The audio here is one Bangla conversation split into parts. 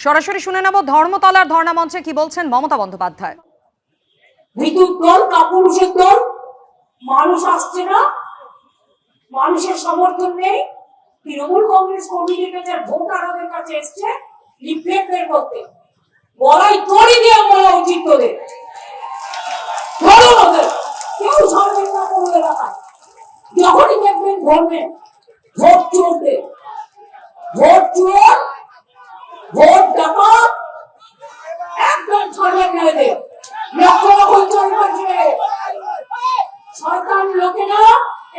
সরাসরি শুনে নেব ধর্মতলার ধর্ণা মঞ্চে কি বলছেন মমতা বন্দ্যোপাধ্যায়। ভিতুর দল, কাপুরুষের দল, মানুষ আসছে না, মানুষের সমর্থন নেই। তৃণমূল কংগ্রেস কমিউনিকেটের ভোটারদের কাছে এসছে লিফলেট বের করতে। বলাই তড়ি দিয়ে বলা উচিত তোদের, ধরো ওদের, কেউ ছাড়বেন না কোনো এলাকায়। যখনই দেখবেন ধরবেন ভোট চলবে, ভোট চোর, ভোট ডাকাত, একদম ছাড়বেন না এদের। লক্ষ লক্ষ চলবে সরকার লোকেরা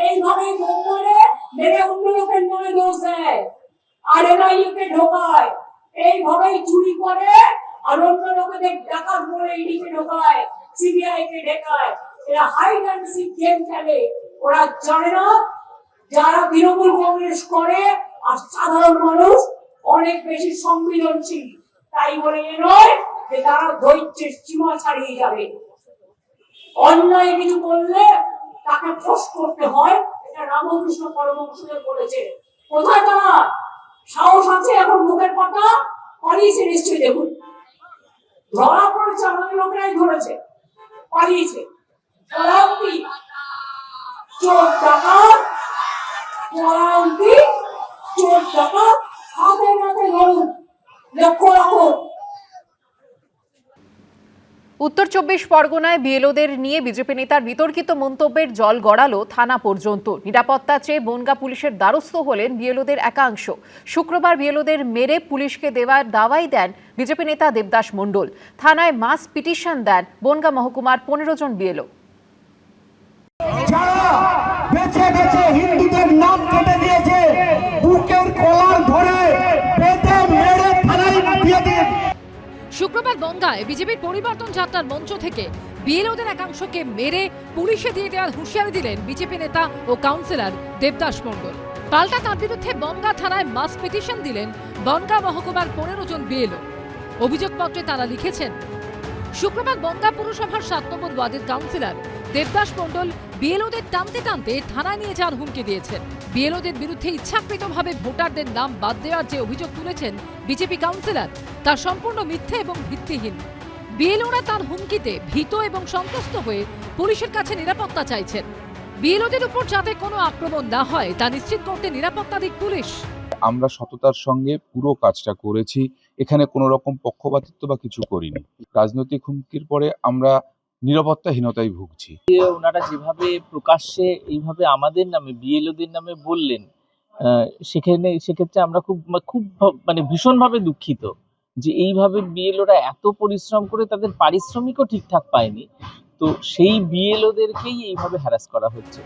এইভাবে মুম্বইয়ে মেরে অন্য লোকের নামে দোষ দেয় আর এনআইএ ঢোকায়, এইভাবেই চুরি করে আর অন্য লোকেদের ডাকাত বলে ইডিকে ঢোকায়, সিবিআই কে ঢোকায়। এরা হাইড অ্যান্ড সিক গেম খেলে। ওরা জানে না যারা তৃণমূল কংগ্রেস করে আর সাধারণ মানুষ অনেক বেশি সংবেদনশীল, তাই বলে এ নয় যে তারা ধৈর্যের সীমা ছাড়িয়ে যাবে। অন্যায় কিছু করলে তাকে ফোর্স করতে হয়, এটা রামকৃষ্ণ পরমহংসদেব বলেছে। কোথায় তারা সাহস আছে? এখন মুখের কথা পালিয়েছে নিশ্চয়ই। দেখুন ধরা পড়েছে, আমাদের লোকেরাই ধরেছে, পালিয়েছে। পলায়ন্তি চোর ডাকাত, পলায়ন্তি চোর ডাকাত, হাতে নাতে ধরুন, লক্ষ্য রাখুন। উত্তর ২৪ পরগনায় বিএলওদের নিয়ে বিজেপি নেতার বিতর্কিত মন্তব্যের জল গড়ালো থানা পর্যন্ত। নিরাপত্তা চেয়ে বনগাঁ পুলিশের দ্বারস্থ হলেন বিএলওদের একাংশ। শুক্রবার বিএলওদের মেরে পুলিশকে দেওয়ার দাওয়াই দেন বিজেপি নেতা দেবদাস মণ্ডল। থানায় মাস পিটিশন দেন বনগাঁ মহকুমার ১৫ জন বিএলও। বেছে বেছে হিন্দুদের নাম কেটে দিয়েছে, বুকের কলার ধরে বেঁধে মেরে থানায় দিয়ে দিন। শুক্রবার বনগাঁয় বিজেপির পরিবর্তন যাত্রার মঞ্চ থেকে বিএলওদের একাংশকে মেরে পুলিশে দিয়ে দেওয়ার হুঁশিয়ারি দিলেন বিজেপি নেতা ও কাউন্সিলর দেবদাস মণ্ডল। পাল্টা তার বিরুদ্ধে বনগাঁ থানায় মাস পিটিশন দিলেন বনগাঁ মহকুমার ১৫ জন বিএলও। অভিযোগপত্রে তারা লিখেছেন, শুক্রবার বনগাঁ পুরসভার ৭ নম্বর ওয়ার্ডের কাউন্সিলর দেবদাস মণ্ডল বিএলওদের টানতে টানতে থানায় নিয়ে যাওয়ার হুমকি দিয়েছেন। বিএলওদের বিরুদ্ধে ইচ্ছাকৃতভাবে ভোটারদের নাম বাদ দেওয়ার যে অভিযোগ তুলেছেন বিজেপি কাউন্সিলর, তা সম্পূর্ণ মিথ্যে এবং ভিত্তিহীন। বিএলওরা তার হুমকিতে ভীত এবং সন্ত্রস্ত হয়ে পুলিশের কাছে নিরাপত্তা চাইছেন। বিএলওদের উপর যাতে কোনো আক্রমণ না হয় তা নিশ্চিত করতে নিরাপত্তা দিক পুলিশ। আমরা সততার সঙ্গে পুরো কাজটা করেছি, এখানে কোনো রকম পক্ষপাতিত্ব বা কিছু করিনি। রাজনৈতিক হুমকির পরে আমরা নিরাপত্তাহীনতায় ভুগছি। ওনারা যেভাবে প্রকাশ্যে এইভাবে আমাদের নামে বিএলওদের নামে বললেন, সেক্ষেত্রে আমরা খুব মানে ভীষণভাবে দুঃখিত যে এইভাবে বিএলওরা এত পরিশ্রম করে তাদের পারিশ্রমিকও ঠিকঠাক পায়নি, তো সেই বিএলওদেরকেই এইভাবে হ্যারাস করা হচ্ছে।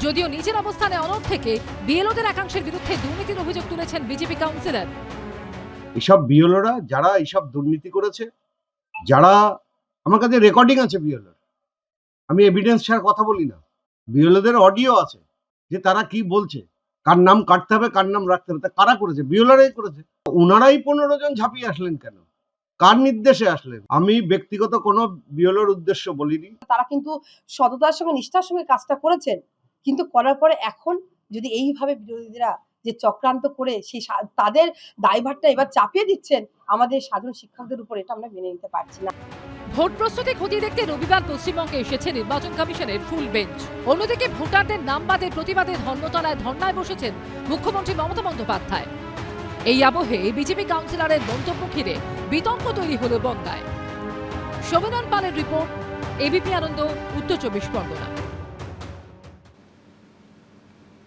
যদিও নিজের অবস্থানে অনড় থেকে বিএলওদের একাংশের বিরুদ্ধে দুর্নীতির অভিযোগ তুলেছেন বিজেপি কাউন্সিলর। এসব বিএলওরা যারা এইসব দুর্নীতি করেছে, যারা আমার কাছে রেকর্ডিং আছে বিএলওর, আমি এভিডেন্স ছাড়া কথা বলি না, বিএলওদের অডিও আছে যে তারা কি বলছে, কার নাম কাটতে হবে কার নাম রাখতে হবে, তা কারা করেছে? বিএলওরাই করেছে। ওনারাই ১৫ জন ঝাঁপিয়ে আসলেন কেন? কার নির্দেশে আসলেন? আমি ব্যক্তিগত কোনো বিএলওর উদ্দেশ্য বলিনি। তারা কিন্তু সততার সঙ্গে নিষ্ঠার সঙ্গে কাজটা করেছেন, কিন্তু করার পরে এখন যদি এইভাবে বিরোধীরা যে চক্রান্ত করে সেই তাদের দায়ভারটা এবার চাপিয়ে দিচ্ছেন আমাদের সাধারণ শিক্ষকদের উপর, এটা আমরা মেনে নিতে পারছি না। ভোট প্রস্তুতি খতিয়ে দেখতে রবিবার পশ্চিমবঙ্গে এসেছে নির্বাচন কমিশনের ফুল বেঞ্চ। অন্যদিকে ভোটারদের নাম বাদের প্রতিবাদে ধর্মতলায় ধর্নায় বসেছেন মুখ্যমন্ত্রী মমতা বন্দ্যোপাধ্যায়। এই আবহে বিজেপি কাউন্সিলরের মন্তব্য ঘিরে বিতর্ক তৈরি হল বনগাঁয়। শোভনন পালের রিপোর্ট, এবিপি আনন্দ, উত্তর ২৪ পরগনা।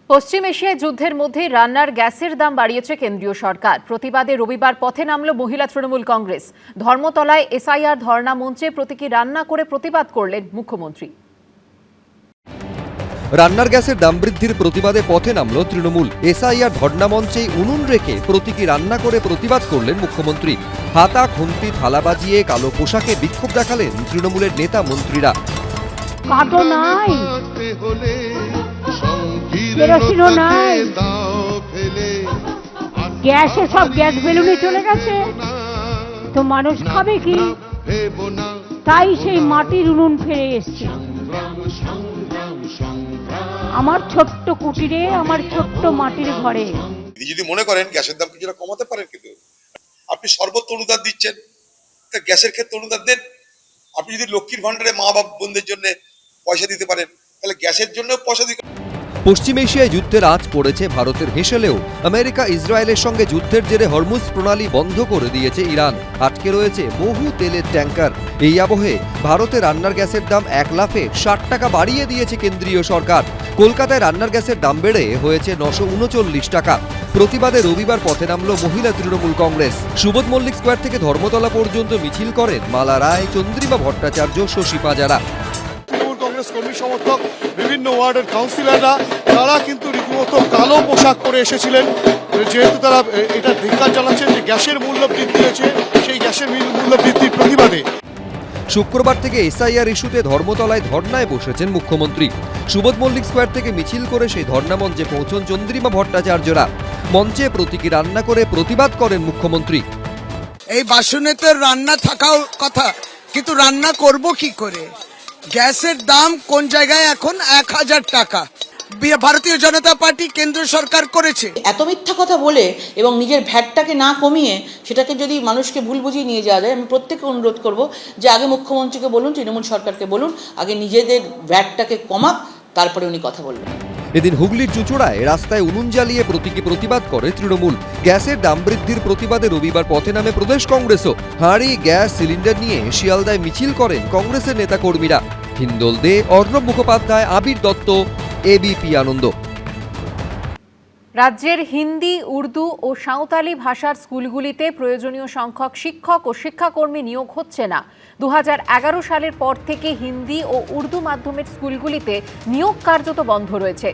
পশ্চিম এশিয়ায় যুদ্ধের মধ্যে রান্নার গ্যাসের দাম বাড়িয়েছে কেন্দ্রীয় সরকার। প্রতিবাদে রবিবার পথে নামল মহিলা তৃণমূল কংগ্রেস। ধর্মতলায় এসআইআর ধর্ণা মঞ্চে প্রতীকী রান্না করে প্রতিবাদ করলেন মুখ্যমন্ত্রী। রান্নার গ্যাসের দাম বৃদ্ধির প্রতিবাদে পথে নামল তৃণমূল। এসআইআর ধর্ণা মঞ্চে উনুন রেখে প্রতীকী রান্না করে প্রতিবাদ করলেন মুখ্যমন্ত্রী। হাতা খুন্তি থালা বাজিয়ে কালো পোশাকে বিক্ষোভ দেখালেন তৃণমূলের নেতা মন্ত্রীরা। কেরোসিনও নাই, গ্যাসে সব গ্যাস বেলুনে চলে গেছে, তো মানুষ খাবে কি? তাই সেই মাটির উনুন ফিরে এসছে। আমার ছোট্ট কুটিরে, আমার ছোট্ট মাটির ঘরে। যদি মনে করেন গ্যাসের দাম কিছুটা কমাতে পারেন, কিন্তু আপনি সর্বত্র অনুদান দিচ্ছেন, তা গ্যাসের ক্ষেত্রে অনুদান দেন। আপনি যদি লক্ষ্মীর ভান্ডারে মা বাবা বোনদের জন্য পয়সা দিতে পারেন, তাহলে গ্যাসের জন্য পয়সা দিতে। পশ্চিম এশিয়ায় যুদ্ধের আঁচ পড়েছে ভারতের হেসেলেও আমেরিকা ইসরায়েলের সঙ্গে যুদ্ধের জেরে হরমুজ প্রণালী বন্ধ করে দিয়েছে ইরান। আটকে রয়েছে বহু তেলের ট্যাঙ্কার। এই আবহে ভারতে রান্নার গ্যাসের দাম 1 লাফে 60 টাকা বাড়িয়ে দিয়েছে কেন্দ্রীয় সরকার। কলকাতায় রান্নার গ্যাসের দাম বেড়ে হয়েছে 939 টাকা। প্রতিবাদে রবিবার পথে নামল মহিলা তৃণমূল কংগ্রেস। সুবোধ মল্লিক স্কোয়ার থেকে ধর্মতলা পর্যন্ত মিছিল করেন মালা রায়, চন্দ্রিমা ভট্টাচার্য, শশী পাজারা। তৃণমূল কংগ্রেস কর্মী সমর্থক, বিভিন্ন ওয়ার্ডের কাউন্সিলররা, তারা কিন্তু রীতিমতো কালো পোশাক পরে এসেছিলেন, যেহেতু তারা এটা ধিক্কার জানাচ্ছেন যে গ্যাসের মূল্য বৃদ্ধি হয়েছে, সেই গ্যাসের মূল্য বৃদ্ধির প্রতিবাদে। শুক্রবার থেকে এসআইআর ইস্যুতে ধর্মতলায় ধর্নায় বসেছেন মুখ্যমন্ত্রী। সুবোধ মল্লিক স্কোয়ার থেকে মিছিল করে সেই ধর্না মঞ্চে পৌঁছন চন্দ্রিমা ভট্টাচার্যরা। মঞ্চে প্রতীকী রান্না করে প্রতিবাদ করেন মুখ্যমন্ত্রী। এই বাসনে তো রান্না থাকার কথা, কিন্তু রান্না করব কি করে? গ্যাসের দাম কোন জায়গায় এখন 1000 টাকা। ভারতীয় জনতা পার্টি কেন্দ্র সরকার করেছে। এত মিথ্যা কথা বলে এবং নিজের ভ্যাটটাকে না কমিয়ে সেটাকে যদি মানুষকে ভুল বুঝিয়ে নিয়ে যাওয়া যায়, আমি প্রত্যেককে অনুরোধ করব যে আগে মুখ্যমন্ত্রীকে বলুন, তৃণমূল সরকারকে বলুন, আগে নিজেদের ভ্যাটটাকে কমাক, তারপরে উনি কথা বলবেন। এদিন হুগলির চুঁচুড়ায় রাস্তায় উনুন জ্বালিয়ে প্রতীকী প্রতিবাদ করে তৃণমূল। গ্যাসের দাম বৃদ্ধির প্রতিবাদে রবিবার পথে নামে প্রদেশ কংগ্রেসও। হাঁড়ি গ্যাস সিলিন্ডার নিয়ে শিয়ালদায় মিছিল করেন কংগ্রেসের নেতাকর্মীরা। হিন্দোল দে, অর্ণব মুখোপাধ্যায়, আবির দত্ত, এবিপি আনন্দ। রাজ্যের হিন্দি, উর্দু ও সাঁওতালি ভাষার স্কুলগুলিতে প্রয়োজনীয় সংখ্যক শিক্ষক ও শিক্ষাকর্মী নিয়োগ হচ্ছে না। 2011 সালের পর থেকে হিন্দি ও উর্দু মাধ্যমের স্কুলগুলিতে নিয়োগ কার্যত বন্ধ রয়েছে।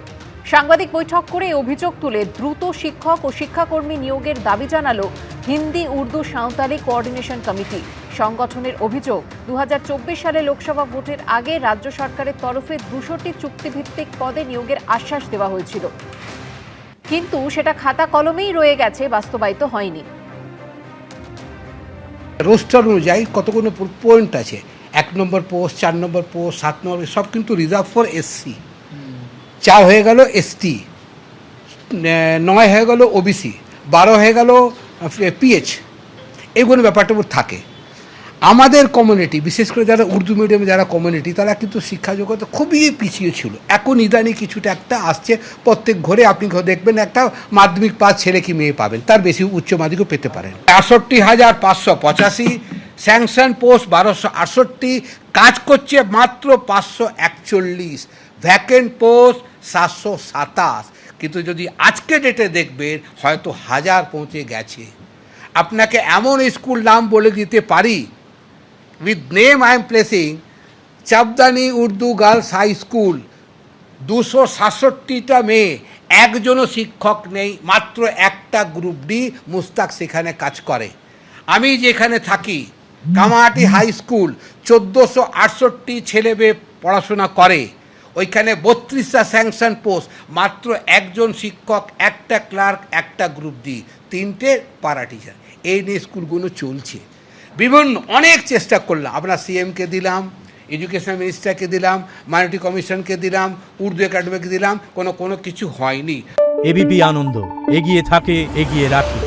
সাংবাদিক বৈঠক করে অভিযোগ তুলে দ্রুত শিক্ষক ও শিক্ষাকর্মী নিয়োগের দাবি জানালো হিন্দি, উর্দু, সাঁওতালি কোঅর্ডিনেশন কমিটি। সংগঠনের অভিযোগ, 2024 সালে লোকসভা ভোটের আগে রাজ্য সরকারের তরফে 200টি চুক্তিভিত্তিক পদে নিয়োগের আশ্বাস দেওয়া হয়েছিল, কিন্তু সেটা খাতা কলমেই রয়ে গেছে, বাস্তবায়িত হয়নি। রোস্টার অনুযায়ী কতগুলো পয়েন্ট আছে, 1 নম্বর পোস্ট, 4 নম্বর পোস্ট, 7 নম্বর, সব কিন্তু রিজার্ভ ফর এসসি। 4 হয়ে গেল এসটি, 9 হয়ে গেল ওবিসি, 12 হয়ে গেল পিএইচ। এগুলো ব্যাপারটা থাকে। আমাদের কমিউনিটি, বিশেষ করে যারা উর্দু মিডিয়ামে যারা কমিউনিটি, তারা কিন্তু শিক্ষা জগতে খুবই পিছিয়ে ছিল। এখন ইদানি কিছুটা একটা আসছে। প্রত্যেক ঘরে আপনি দেখবেন একটা মাধ্যমিক পাস ছেলে কি মেয়ে পাবেন, তার বেশি উচ্চ মাধ্যমিকও পেতে পারেন। 68,585, স্যাংশন পোস্ট 1268, কাজ করছে মাত্র 541, ভ্যাকেন্ট পোস্ট 727। কিন্তু যদি আজকে ডেটে দেখবেন হয়তো 1000 পৌঁছে গেছে। আপনাকে এমন স্কুল নাম বলে দিতে পারি, with name I am placing, Chapdani Urdu girls high school, 267টা মেয়ে, একজনও শিক্ষক নেই, মাত্র একটা গ্রুপ ডি মুস্তাক সেখানে কাজ করে। আমি যেখানে থাকি কামাহাটি হাই স্কুল, 1468 ছেলে মেয়ে পড়াশোনা করে। ওইখানে 32টা স্যাংশন পোস্ট, মাত্র একজন শিক্ষক, একটা ক্লার্ক, একটা গ্রুপ ডি, 3টে পারা টিচার। এই নিয়ে স্কুলগুলো চলছে। বিভিন্ন অনেক চেষ্টা করলাম, আমরা সিএমকে দিলাম, এডুকেশন মিনিস্টারকে দিলাম, মাইনরিটি কমিশনকে দিলাম, উর্দু একাডেমিকে দিলাম, কোনো কিছু হয়নি। এবিপি আনন্দ, এগিয়ে থাকে, এগিয়ে রাখে।